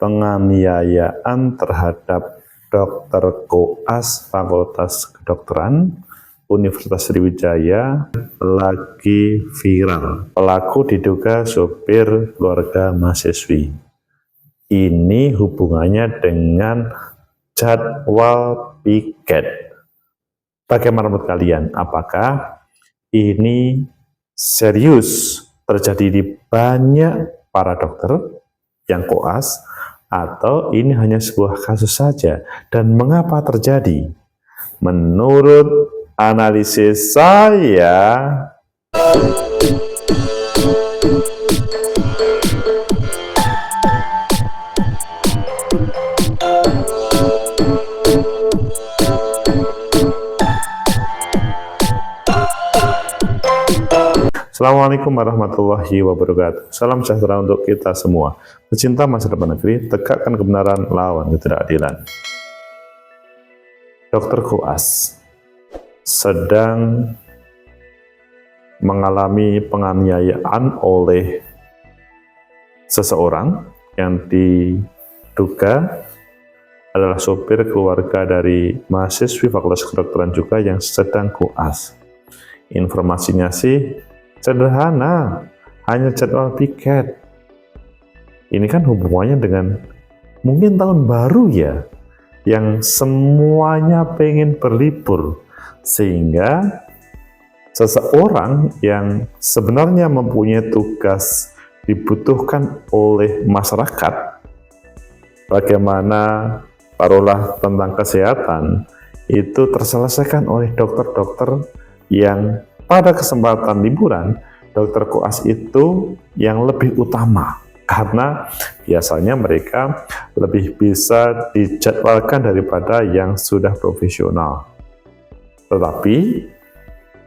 penganiayaan terhadap Dr. Koas Fakultas Kedokteran Universitas Sriwijaya lagi viral. Pelaku diduga sopir keluarga mahasiswi. Ini hubungannya dengan jadwal piket. Bagaimana menurut kalian? Apakah ini serius terjadi di banyak para dokter yang koas, atau ini hanya sebuah kasus saja? Dan mengapa terjadi? Menurut analisis saya, Assalamualaikum warahmatullahi wabarakatuh. Salam sejahtera untuk kita semua. Pecinta masa depan negeri, tegakkan kebenaran, lawan ketidakadilan. Dr. Koas sedang mengalami penganiayaan oleh seseorang yang diduga adalah sopir keluarga dari mahasiswi Fakultas Kedokteran juga yang sedang koas. Informasinya sih sederhana, hanya jadwal piket. Ini kan hubungannya dengan mungkin tahun baru ya, yang semuanya pengen berlibur, sehingga seseorang yang sebenarnya mempunyai tugas dibutuhkan oleh masyarakat, bagaimana taruhlah tentang kesehatan, itu terselesaikan oleh dokter-dokter yang pada kesempatan liburan. Dokter koas itu yang lebih utama, karena biasanya mereka lebih bisa dijadwalkan daripada yang sudah profesional. Tetapi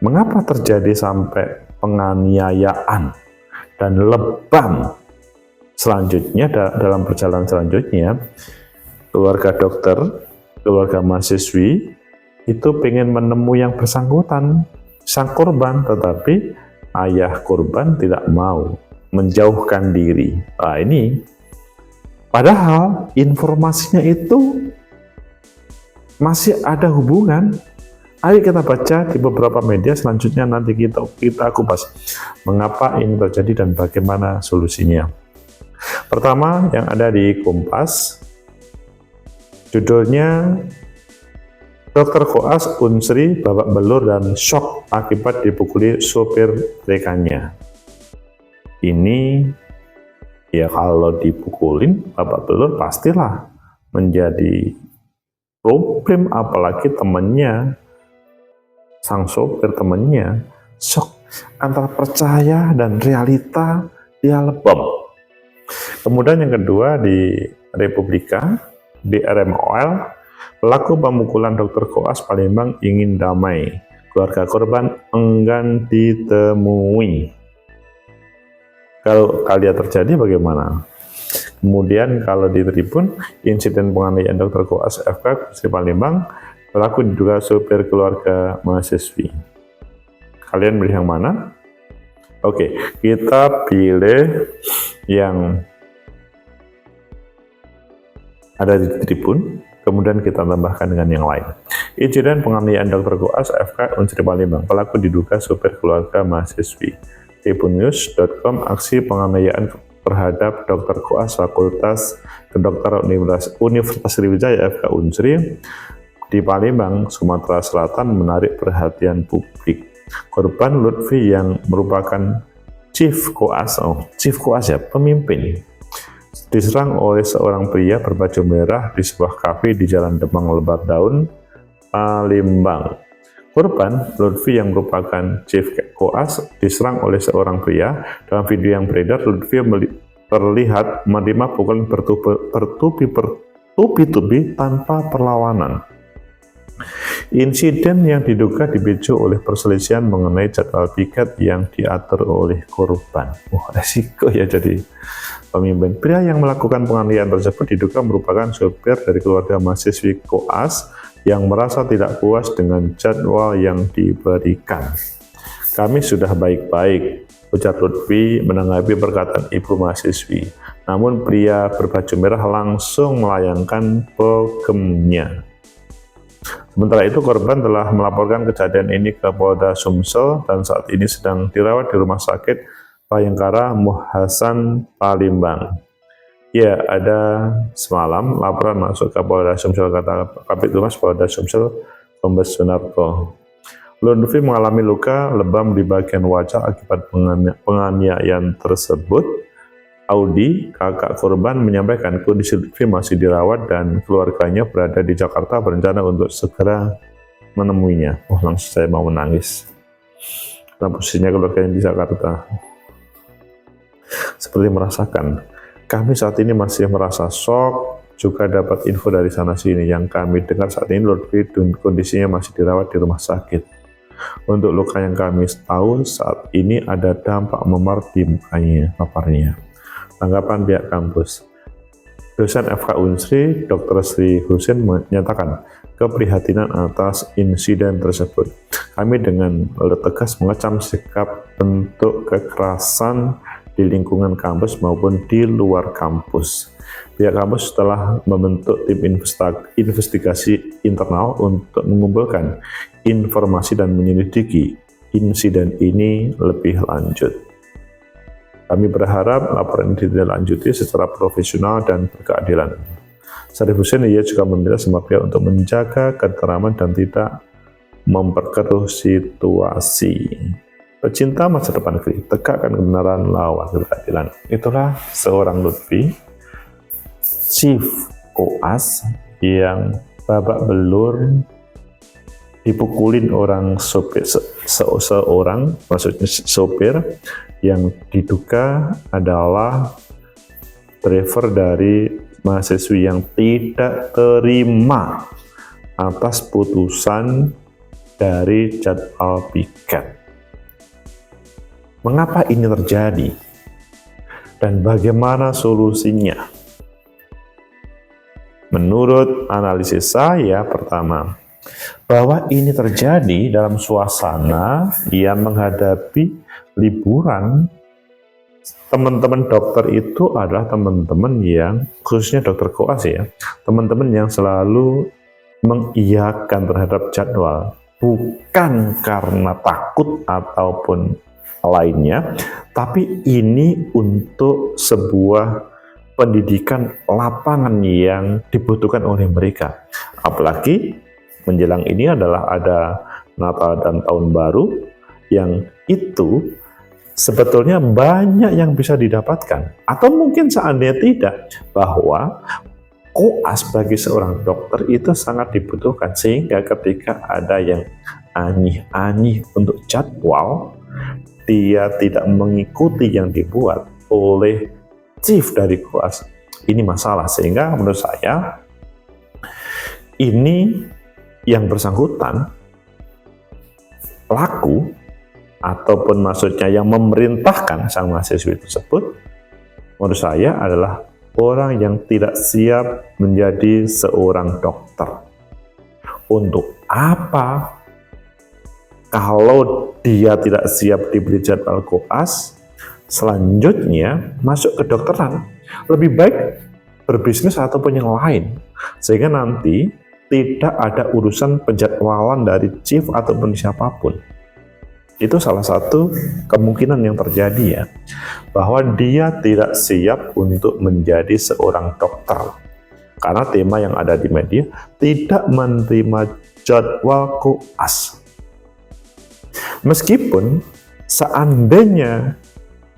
mengapa terjadi sampai penganiayaan dan lebam selanjutnya dalam perjalanan selanjutnya? Keluarga dokter, keluarga mahasiswi itu pengen menemui yang bersangkutan, sang korban, tetapi ayah korban tidak mau, menjauhkan diri. Nah, ini padahal informasinya itu masih ada hubungan. Ayo kita baca di beberapa media selanjutnya, nanti kita kupas mengapa ini terjadi dan bagaimana solusinya. Pertama yang ada di Kompas, judulnya Dokter Koas Unsri babak belur dan shock akibat dipukuli sopir rekannya. Ini ya, kalau dipukulin babak belur pastilah menjadi problem, apalagi temannya, sang sopir temannya shock, antara percaya dan realita dia lebam. Kemudian yang kedua di Republika, di RMOL, pelaku pemukulan Dr. Koas Palembang ingin damai, keluarga korban enggan ditemui. Kalau kalian terjadi bagaimana? Kemudian kalau di Tribun, insiden penganiayaan Dr. Koas FK di Palembang, pelaku diduga sopir keluarga mahasiswi. Kalian pilih yang mana? Oke, kita pilih yang ada di Tribun, kemudian kita tambahkan dengan yang lain. Insiden penganiayaan Dr. Koas FK Unsri Palembang, pelaku diduga sopir keluarga mahasiswi. Tribunnews.com, aksi penganiayaan terhadap Dr. Koas Fakultas Kedokteran Universitas Sriwijaya FK Unsri di Palembang, Sumatera Selatan menarik perhatian publik. Korban Lutfi yang merupakan Chief Koas ya, pemimpin, diserang oleh seorang pria berbaju merah di sebuah kafe di Jalan Demang Lebar Daun, Palembang. Korban Lutfi yang merupakan Chief Koas diserang oleh seorang pria. Dalam video yang beredar, Lutfi terlihat menerima pukulan bertubi-tubi tanpa perlawanan. Insiden yang diduga dipicu oleh perselisihan mengenai jadwal piket yang diatur oleh korban. Resiko ya jadi pemimpin. Pria yang melakukan penganiayaan tersebut diduga merupakan sopir dari keluarga mahasiswi koas yang merasa tidak puas dengan jadwal yang diberikan. Kami sudah baik-baik, ujar Lutfi menanggapi perkataan ibu mahasiswi. namun pria berbaju merah langsung melayangkan bogemnya. Sementara itu korban telah melaporkan kejadian ini ke Polda Sumsel dan saat ini sedang dirawat di Rumah Sakit Bhayangkara Muhasan Palembang. Ya, ada semalam laporan masuk ke Polda Sumsel, kata Kabid Humas Polda Sumsel Kombes Sunarto. Lutfi mengalami luka lebam di bagian wajah akibat penganiayaan tersebut. Audi, kakak korban, menyampaikan kondisi Lutfi masih dirawat dan keluarganya berada di Jakarta berencana untuk segera menemuinya. Langsung saya mau menangis. Karena posisinya keluarganya di Jakarta. Seperti merasakan, kami saat ini masih merasa shock, juga dapat info dari sana-sini. Yang kami dengar saat ini Lutfi kondisinya masih dirawat di rumah sakit. Untuk luka yang kami tahu saat ini ada dampak memar di mukanya, paparnya. Tanggapan pihak kampus. Dosen FK Unsri, Dr. Sri Husin menyatakan keprihatinan atas insiden tersebut. Kami dengan tegas mengecam sikap bentuk kekerasan di lingkungan kampus maupun di luar kampus. Pihak kampus telah membentuk tim investigasi internal untuk mengumpulkan informasi dan menyelidiki insiden ini lebih lanjut. Kami berharap laporan ini ditindaklanjuti secara profesional dan berkeadilan. Syarif Husin, ia juga meminta semua pihak untuk menjaga keteraman dan tidak memperkeruh situasi. Pecinta masa depan negeri, tegakkan kebenaran, lawan keadilan. Itulah seorang Lutfi, Chief Koas yang babak belur dipukulin orang sopir, seorang maksudnya sopir yang diduga adalah driver dari mahasiswi yang tidak terima atas putusan dari jadwal piket. Mengapa ini terjadi? Dan bagaimana solusinya? Menurut analisis saya, pertama, bahwa ini terjadi dalam suasana yang menghadapi liburan. Teman-teman dokter itu adalah teman-teman yang, khususnya dokter koas ya, teman-teman yang selalu mengiyakan terhadap jadwal, bukan karena takut ataupun lainnya, tapi ini untuk sebuah pendidikan lapangan yang dibutuhkan oleh mereka. Apalagi menjelang ini adalah ada Natal dan Tahun Baru, yang itu sebetulnya banyak yang bisa didapatkan, atau mungkin seandainya tidak, bahwa koas bagi seorang dokter itu sangat dibutuhkan, sehingga ketika ada yang anyih-anyih untuk jadwal, dia tidak mengikuti yang dibuat oleh chief dari koas, ini masalah. Sehingga menurut saya ini yang bersangkutan, pelaku ataupun maksudnya yang memerintahkan sang mahasiswi tersebut, menurut saya adalah orang yang tidak siap menjadi seorang dokter. Untuk apa? Kalau dia tidak siap diberi jadwal koas, selanjutnya masuk ke kedokteran, lebih baik berbisnis ataupun yang lain, sehingga nanti tidak ada urusan penjadwalan dari chief ataupun siapapun. Itu salah satu kemungkinan yang terjadi ya, bahwa dia tidak siap untuk menjadi seorang dokter. Karena tema yang ada di media, tidak menerima jadwal koas. Meskipun seandainya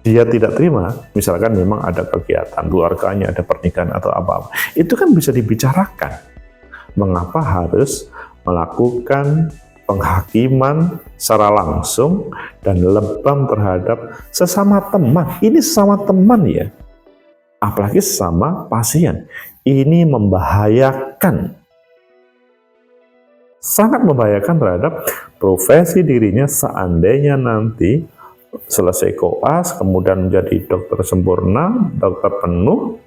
dia tidak terima, misalkan memang ada kegiatan keluarganya, ada pernikahan atau apa-apa, itu kan bisa dibicarakan. Mengapa harus melakukan penghakiman secara langsung dan lebam terhadap sesama teman? Ini sesama teman ya, apalagi sesama pasien. Ini membahayakan, sangat membahayakan terhadap profesi dirinya seandainya nanti selesai koas, kemudian menjadi dokter sempurna, dokter penuh,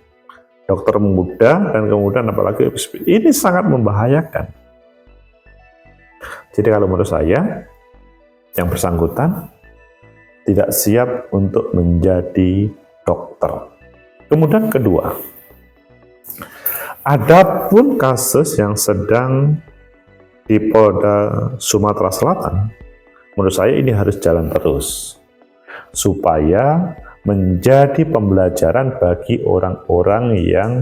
dokter muda, dan kemudian apalagi ini sangat membahayakan. Jadi kalau menurut saya, yang bersangkutan tidak siap untuk menjadi dokter. Kemudian kedua, adapun kasus yang sedang di Polda Sumatera Selatan, menurut saya ini harus jalan terus supaya menjadi pembelajaran bagi orang-orang yang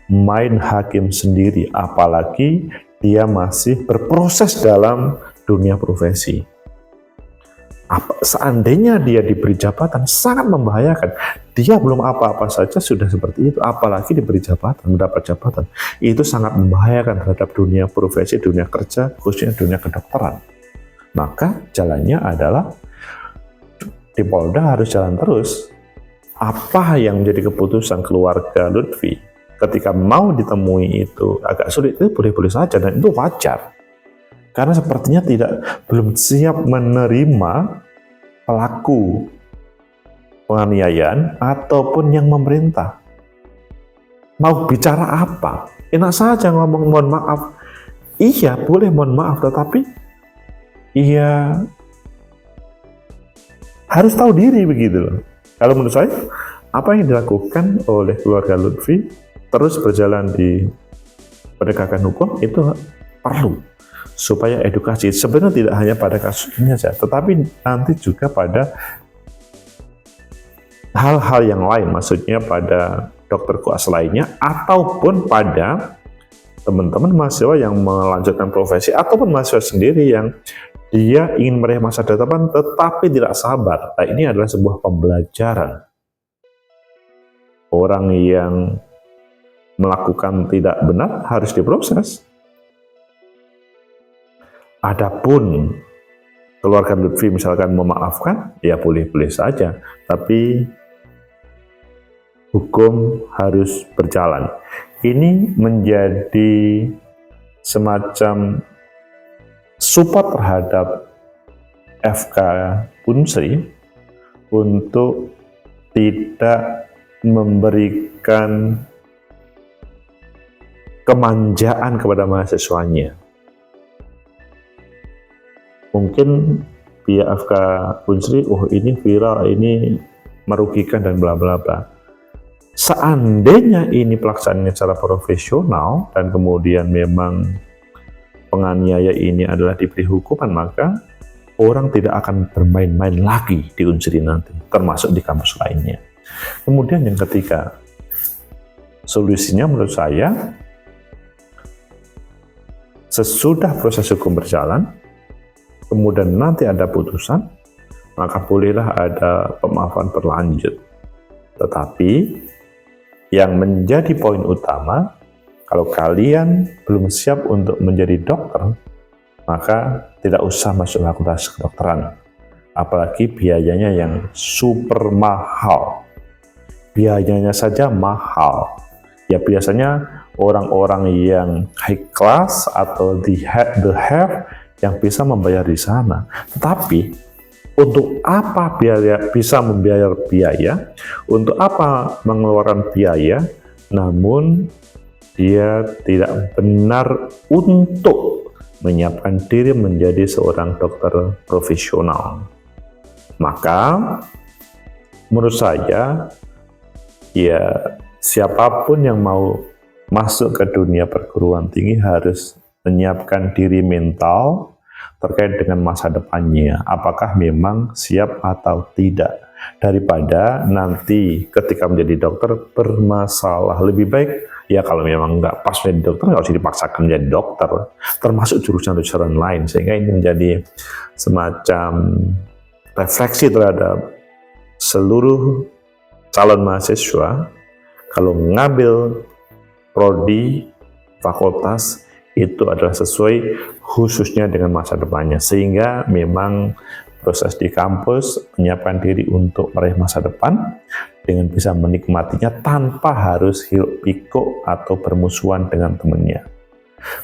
main hakim sendiri, apalagi dia masih berproses dalam dunia profesi. Seandainya dia diberi jabatan, sangat membahayakan. Dia belum apa-apa saja sudah seperti itu, apalagi diberi jabatan, mendapat jabatan. Itu sangat membahayakan terhadap dunia profesi, dunia kerja, khususnya dunia kedokteran. Maka jalannya adalah di Polda harus jalan terus. Apa yang menjadi keputusan keluarga Lutfi ketika mau ditemui itu agak sulit, itu boleh-boleh saja dan itu wajar. Karena sepertinya belum siap menerima pelaku penganiayaan ataupun yang memerintah. Mau bicara apa? Enak saja ngomong mohon maaf. Iya, boleh mohon maaf, tetapi iya harus tahu diri begitu loh. Kalau menurut saya, apa yang dilakukan oleh keluarga Lutfi terus berjalan di penegakan hukum itu perlu. Supaya edukasi sebenarnya tidak hanya pada kasus ini saja, tetapi nanti juga pada hal-hal yang lain, maksudnya pada dokter koas lainnya, ataupun pada teman-teman mahasiswa yang melanjutkan profesi, ataupun mahasiswa sendiri yang dia ingin meraih masa depan tetapi tidak sabar. Nah, ini adalah sebuah pembelajaran. Orang yang melakukan tidak benar harus diproses. Adapun keluarga Lutfi misalkan memaafkan, ya boleh-boleh saja, tapi hukum harus berjalan. Ini menjadi semacam support terhadap FK Unsri untuk tidak memberikan kemanjaan kepada mahasiswanya. Mungkin pihak FK Unsri, oh ini viral, ini merugikan dan bla bla bla. Seandainya ini pelaksanaannya secara profesional dan kemudian memang penganiaya ini adalah diberi hukuman, maka orang tidak akan bermain-main lagi di Unsri nanti, termasuk di kampus lainnya. Kemudian yang ketiga, solusinya menurut saya, sesudah proses hukum berjalan, kemudian nanti ada putusan, maka bolehlah ada pemaafan berlanjut. Tetapi yang menjadi poin utama, kalau kalian belum siap untuk menjadi dokter, maka tidak usah masuk fakultas kedokteran. Apalagi biayanya yang super mahal. Biayanya saja mahal. Ya biasanya orang-orang yang high class atau the have yang bisa membayar di sana. Tetapi untuk apa bisa membayar biaya? Untuk apa mengeluarkan biaya? Namun dia tidak benar untuk menyiapkan diri menjadi seorang dokter profesional. Maka menurut saya, ya siapapun yang mau masuk ke dunia perguruan tinggi harus menyiapkan diri mental terkait dengan masa depannya, apakah memang siap atau tidak, daripada nanti ketika menjadi dokter bermasalah. Lebih baik ya kalau memang nggak pas menjadi dokter, nggak usah dipaksakan menjadi dokter, termasuk jurusan-jurusan lain, sehingga ini menjadi semacam refleksi terhadap seluruh calon mahasiswa. Kalau mengambil prodi fakultas itu adalah sesuai khususnya dengan masa depannya, sehingga memang proses di kampus menyiapkan diri untuk meraih masa depan dengan bisa menikmatinya tanpa harus hiruk pikuk atau bermusuhan dengan temannya.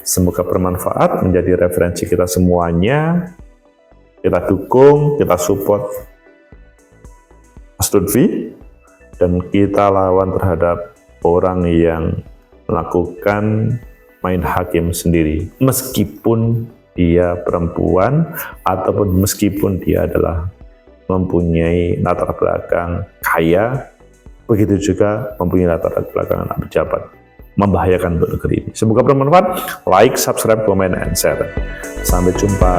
Semoga bermanfaat, menjadi referensi kita semuanya. Kita dukung, kita support Mas Lutfi, dan kita lawan terhadap orang yang melakukan main hakim sendiri, meskipun dia perempuan ataupun meskipun dia adalah mempunyai latar belakang kaya begitu juga mempunyai latar belakang anak pejabat. Membahayakan untuk negeri ini. Semoga bermanfaat. Like, subscribe, comment, and share. Sampai jumpa.